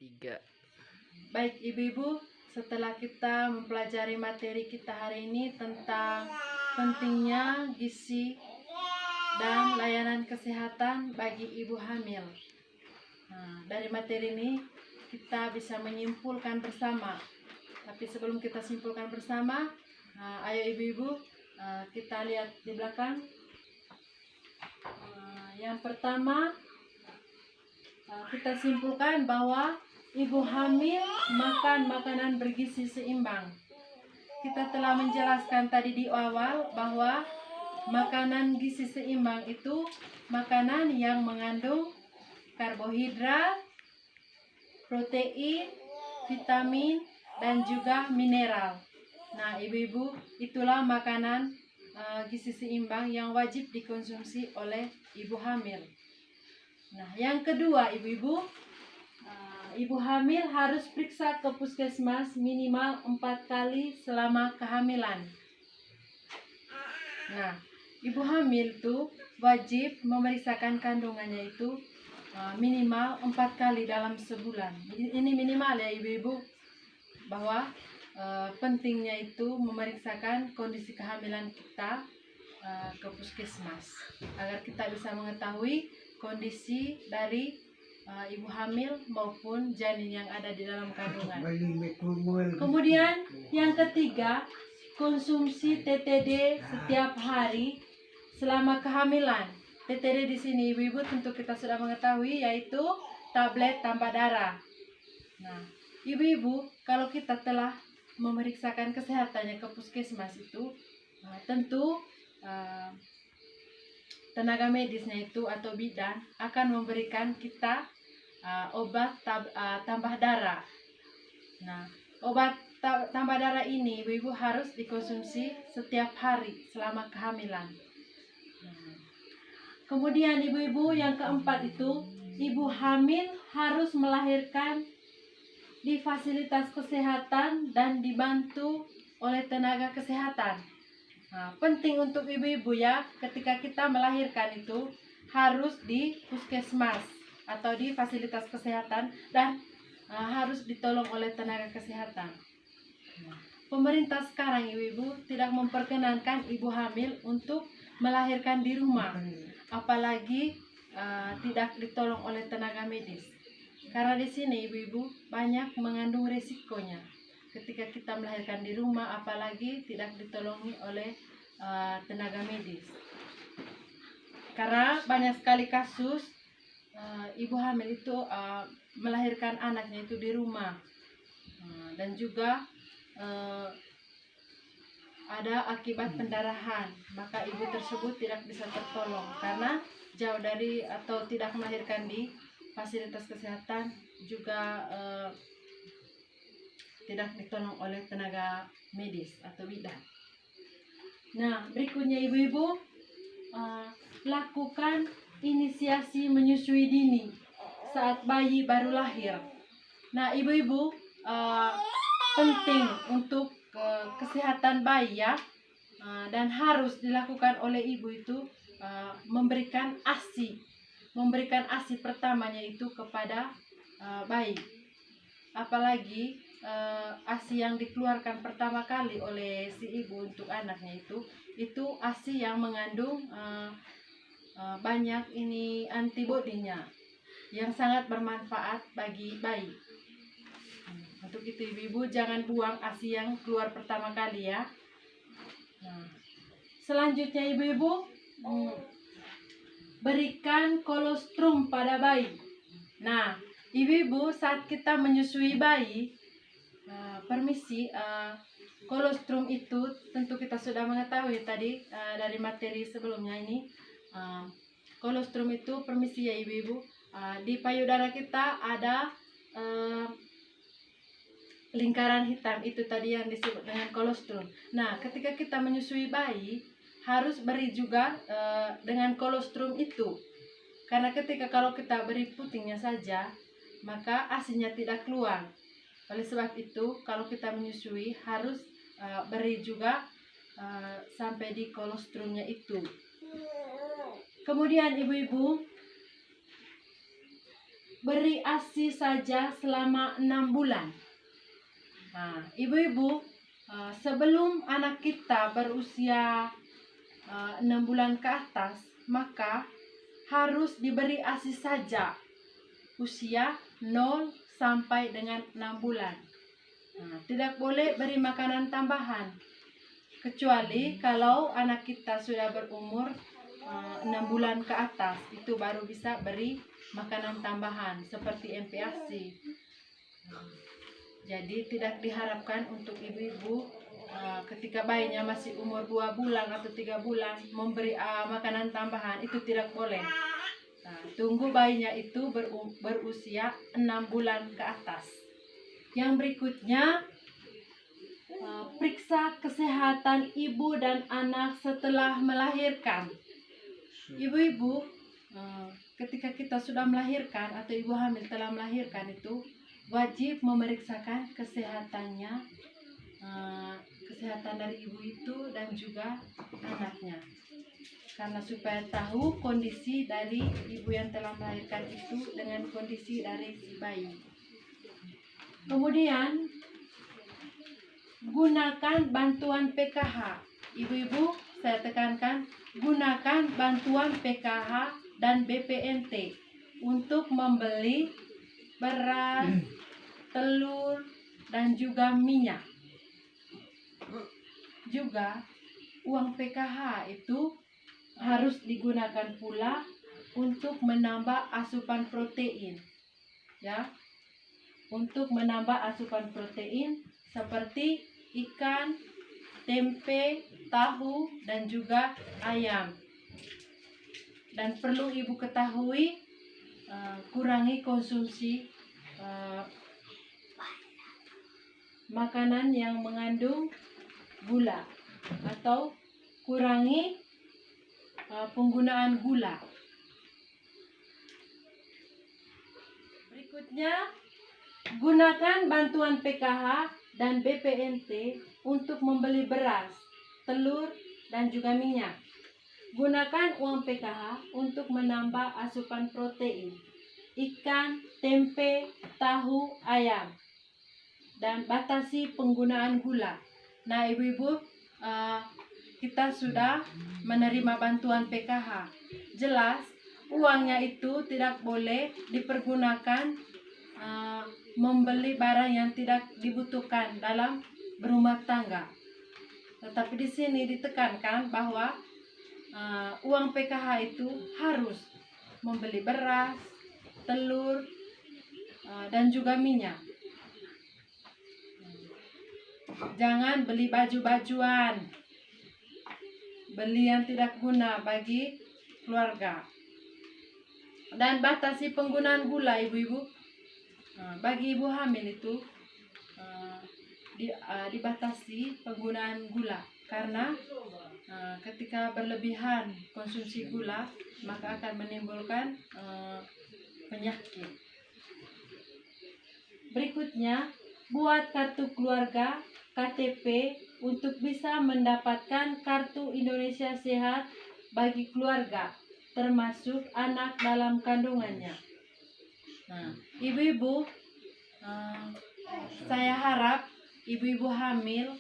3. Baik ibu-ibu, setelah kita mempelajari materi kita hari ini tentang pentingnya gizi dan layanan kesehatan bagi ibu hamil. Dari materi ini kita bisa menyimpulkan bersama. Tapi sebelum kita simpulkan bersama, ayo ibu-ibu kita lihat di belakang. Yang pertama, kita simpulkan bahwa ibu hamil makan makanan bergizi seimbang. Kita telah menjelaskan tadi di awal bahwa makanan gizi seimbang itu makanan yang mengandung karbohidrat, protein, vitamin, dan juga mineral. Nah, ibu-ibu, itulah makanan gizi seimbang yang wajib dikonsumsi oleh ibu hamil. Nah, yang kedua, ibu-ibu, ibu hamil harus periksa ke puskesmas minimal 4 kali selama kehamilan. Nah, ibu hamil itu wajib memeriksakan kandungannya itu minimal 4 kali dalam sebulan. Ini minimal ya ibu-ibu, bahwa pentingnya itu memeriksakan kondisi kehamilan kita ke puskesmas agar kita bisa mengetahui kondisi dari ibu hamil maupun janin yang ada di dalam kandungan. Kemudian yang ketiga, konsumsi TTD setiap hari selama kehamilan. TTD di sini ibu-ibu tentu kita sudah mengetahui, yaitu tablet tambah darah. Nah, ibu-ibu kalau kita telah memeriksakan kesehatannya ke puskesmas itu, tentu tenaga medisnya itu atau bidan akan memberikan kita obat tambah darah. Nah, obat tambah darah ini ibu-ibu harus dikonsumsi setiap hari selama kehamilan. Kemudian ibu-ibu yang keempat itu, ibu hamil harus melahirkan di fasilitas kesehatan dan dibantu oleh tenaga kesehatan. Penting untuk ibu-ibu ya, ketika kita melahirkan itu harus di puskesmas atau di fasilitas kesehatan dan harus ditolong oleh tenaga kesehatan. Pemerintah sekarang ibu-ibu tidak memperkenankan ibu hamil untuk melahirkan di rumah, apalagi tidak ditolong oleh tenaga medis. Karena di sini ibu-ibu banyak mengandung risikonya ketika kita melahirkan di rumah, apalagi tidak ditolongi oleh tenaga medis. Karena banyak sekali kasus ibu hamil itu melahirkan anaknya itu di rumah, dan juga ada akibat pendarahan, maka ibu tersebut tidak bisa tertolong karena jauh dari atau tidak melahirkan di fasilitas kesehatan, juga tidak ditolong oleh tenaga medis atau bidan. Nah, berikutnya ibu-ibu, lakukan inisiasi menyusui dini saat bayi baru lahir. Nah, ibu-ibu, penting untuk kesehatan bayi ya, dan harus dilakukan oleh ibu itu memberikan ASI pertamanya itu kepada bayi. Apalagi ASI yang dikeluarkan pertama kali oleh si ibu untuk anaknya itu ASI yang mengandung banyak ini antibodinya yang sangat bermanfaat bagi bayi. Untuk itu ibu-ibu jangan buang ASI yang keluar pertama kali ya. Nah, selanjutnya ibu-ibu, berikan kolostrum pada bayi. Nah, ibu-ibu saat kita menyusui bayi, kolostrum itu tentu kita sudah mengetahui tadi dari materi sebelumnya ini. Kolostrum itu, permisi ya ibu-ibu, di payudara kita ada lingkaran hitam, itu tadi yang disebut dengan kolostrum. Nah, ketika kita menyusui bayi harus beri juga dengan kolostrum itu, karena ketika kalau kita beri putingnya saja maka asinya tidak keluar. Oleh sebab itu kalau kita menyusui harus beri juga sampai di kolostrumnya itu. Kemudian ibu-ibu, beri ASI saja selama 6 bulan. Nah, ibu-ibu, sebelum anak kita berusia 6 bulan ke atas, maka harus diberi ASI saja usia 0 sampai dengan 6 bulan. Nah, tidak boleh beri makanan tambahan, kecuali kalau anak kita sudah berumur 6 bulan ke atas, itu baru bisa beri makanan tambahan seperti MPASI. Jadi tidak diharapkan untuk ibu-ibu ketika bayinya masih umur 2 bulan atau 3 bulan memberi makanan tambahan, itu tidak boleh. Nah, tunggu bayinya itu berusia 6 bulan ke atas. Yang berikutnya, periksa kesehatan ibu dan anak setelah melahirkan. Ibu-ibu, ketika kita sudah melahirkan atau ibu hamil telah melahirkan, itu wajib memeriksakan kesehatannya, kesehatan dari ibu itu dan juga anaknya, karena supaya tahu kondisi dari ibu yang telah melahirkan itu dengan kondisi dari si bayi. Kemudian gunakan bantuan PKH. Ibu-ibu, saya tekankan, gunakan bantuan PKH dan BPNT untuk membeli beras, telur, dan juga minyak. Juga uang PKH itu harus digunakan pula untuk menambah asupan protein, ya, untuk menambah asupan protein seperti ikan, tempe, tahu, dan juga ayam. Dan perlu ibu ketahui, kurangi konsumsi makanan yang mengandung gula, atau kurangi penggunaan gula. Berikutnya, gunakan bantuan PKH dan BPNT untuk membeli beras, telur, dan juga minyak. Gunakan uang PKH untuk menambah asupan protein, ikan, tempe, tahu, ayam, dan batasi penggunaan gula. Nah, ibu-ibu, kita sudah menerima bantuan PKH. Jelas, uangnya itu tidak boleh dipergunakan membeli barang yang tidak dibutuhkan dalam berumah tangga. Tetapi di sini ditekankan bahwa uang PKH itu harus membeli beras, telur, dan juga minyak. Jangan beli baju-bajuan, beli yang tidak guna bagi keluarga. Dan batasi penggunaan gula, ibu-ibu. Bagi ibu hamil itu dibatasi penggunaan gula, karena ketika berlebihan konsumsi gula maka akan menimbulkan penyakit. Berikutnya, buat kartu keluarga KTP untuk bisa mendapatkan kartu Indonesia Sehat bagi keluarga, termasuk anak dalam kandungannya. Nah, ibu-ibu, saya harap ibu-ibu hamil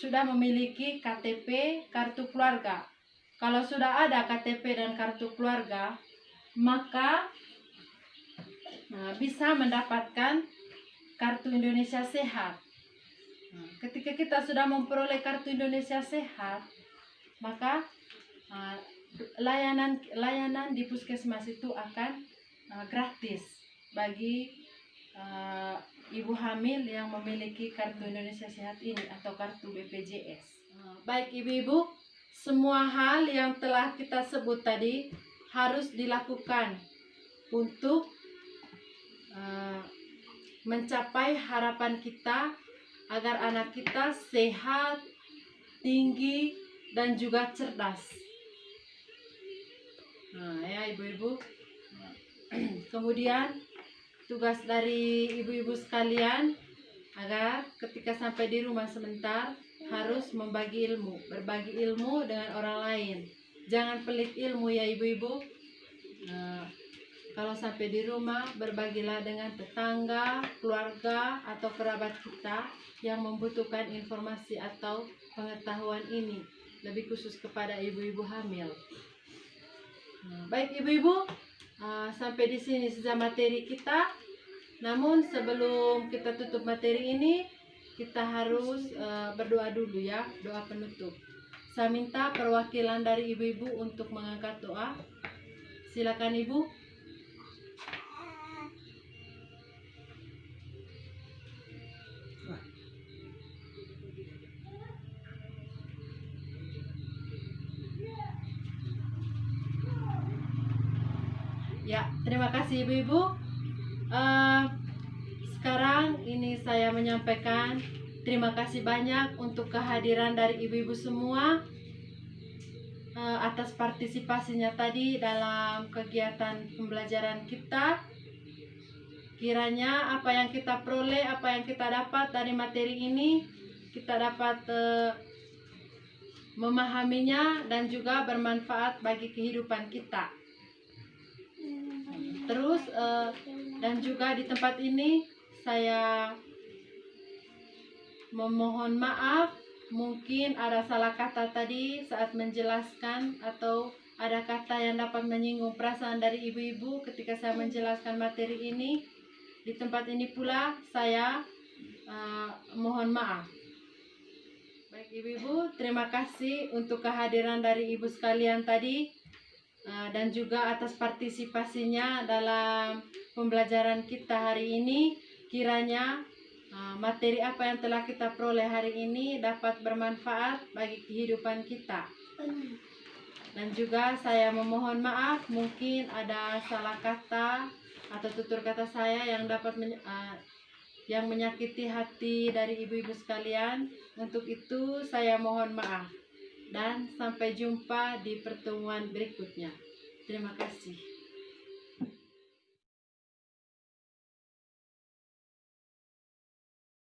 sudah memiliki KTP, kartu keluarga. Kalau sudah ada KTP dan kartu keluarga, maka bisa mendapatkan kartu Indonesia Sehat. Ketika kita sudah memperoleh kartu Indonesia Sehat, maka layanan di puskesmas itu akan gratis bagi ibu hamil yang memiliki kartu Indonesia Sehat ini atau kartu BPJS. Baik ibu-ibu, semua hal yang telah kita sebut tadi harus dilakukan untuk mencapai harapan kita agar anak kita sehat, tinggi, dan juga cerdas. Ya ibu-ibu. Kemudian tugas dari ibu-ibu sekalian agar ketika sampai di rumah sebentar harus berbagi ilmu dengan orang lain. Jangan pelit ilmu ya ibu-ibu. Kalau sampai di rumah, berbagilah dengan tetangga, keluarga, atau kerabat kita yang membutuhkan informasi atau pengetahuan ini, lebih khusus kepada ibu-ibu hamil. Baik ibu-ibu, sampai di sini saja materi kita. Namun sebelum kita tutup materi ini, kita harus berdoa dulu ya, doa penutup. Saya minta perwakilan dari ibu-ibu untuk mengangkat doa. Silakan ibu. Ya, terima kasih ibu-ibu. Sekarang ini saya menyampaikan terima kasih banyak untuk kehadiran dari ibu-ibu semua atas partisipasinya tadi dalam kegiatan pembelajaran kita. Kiranya apa yang kita peroleh, apa yang kita dapat dari materi ini, kita dapat memahaminya dan juga bermanfaat bagi kehidupan kita. Terus dan juga di tempat ini saya memohon maaf, mungkin ada salah kata tadi saat menjelaskan, atau ada kata yang dapat menyinggung perasaan dari ibu-ibu ketika saya menjelaskan materi ini. Di tempat ini pula saya mohon maaf. Baik ibu-ibu, terima kasih untuk kehadiran dari ibu sekalian tadi, dan juga atas partisipasinya dalam pembelajaran kita hari ini. Kiranya materi apa yang telah kita peroleh hari ini dapat bermanfaat bagi kehidupan kita. Dan juga saya memohon maaf, mungkin ada salah kata atau tutur kata saya yang dapat yang menyakiti hati dari ibu-ibu sekalian. Untuk itu saya mohon maaf. Dan sampai jumpa di pertemuan berikutnya. Terima kasih.